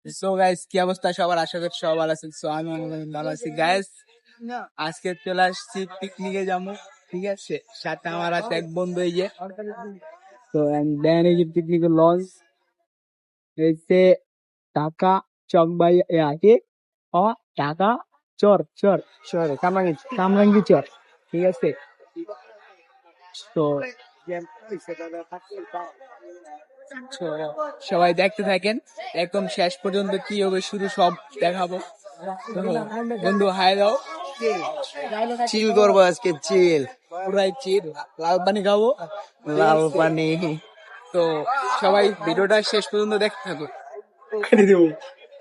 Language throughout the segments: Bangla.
সো গাইস, কি অবস্থা সবার? আশা করি সবাই ভালো আছেন। সো আমি অনেক ভালো আছি গাইস। আজকে চলে আসছি পিকনিকে যাবো, ঠিক আছে। সাথে আমার আছে এক বন্ধু, এই যে। তো দেন এই যে পিকনিকের লঞ্চ হয়েছে টাকা চক বাই আগে টাকা চর চর চর কামরাঙ্গি চর, ঠিক আছে। তো তো সবাই দেখতে থাকেন একদম শেষ পর্যন্ত, কি হবে শুরু সব দেখাবো। তো বন্ধু হাই দাও। চিল করবো আজকে, চিল পুরাই চির লাল পানি খাবো, লাল পানি। তো সবাই ভিডিওটা শেষ পর্যন্ত দেখতে থাকুন।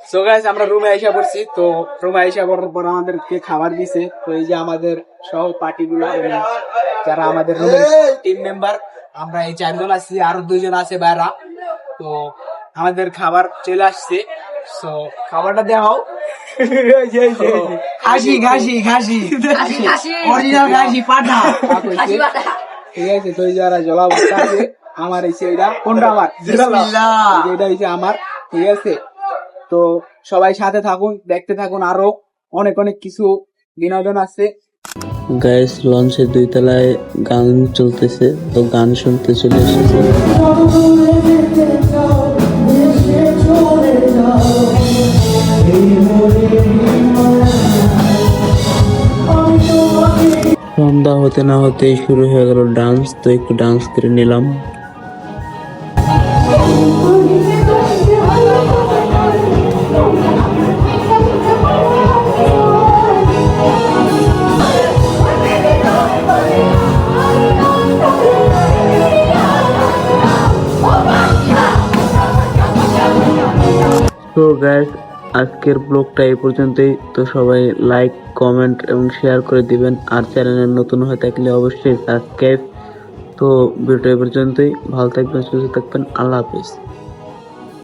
সো গাইস, আমরা রুমে আইসা পড়ছি। তো রুমে আইসা পড়ার পর আমাদেরকে খাবার দিছে। তো এই যে আমাদের সহ পার্টি গুলো, যারা আমাদের রুমের টিম মেম্বার, আমরা এই 4 জন আছি, আরো 2 জন আছে বাইরা। তো আমাদের খাবার চলে আসছে। সো খাবারটা দেখাও। খাসি খাসি খাসি অরিজিনাল খাসি পাঠা। ঠিক আছে। তো এই যারা জলা ভর্তা আছে, আমার এসে এটা কোনটা আমার, এটা হচ্ছে আমার, ঠিক আছে। তো সবাই সাথে থাকুন, দেখতে থাকুন, আরো অনেক অনেক কিছু বিনোদন আছে। গাইস, লঞ্চের 2 তলায় গান চলতেছে, তো গান শুনতে চলে এসেছে। সন্ধ্যা হতে না হতেই শুরু হয়ে গেল ডান্স, তো একটু ডান্স করে নিলাম। তো গাইস, আজকের ব্লগটা এই পর্যন্তই। তো সবাই লাইক, কমেন্ট এবং শেয়ার করে দিবেন, আর চ্যানেলে নতুন হয়ে থাকলে অবশ্যই সাবস্ক্রাইব। তো ভিডিওটা এই পর্যন্তই। ভালো থাকবেন, সুস্থ থাকবেন, আল্লাহ হাফেজ।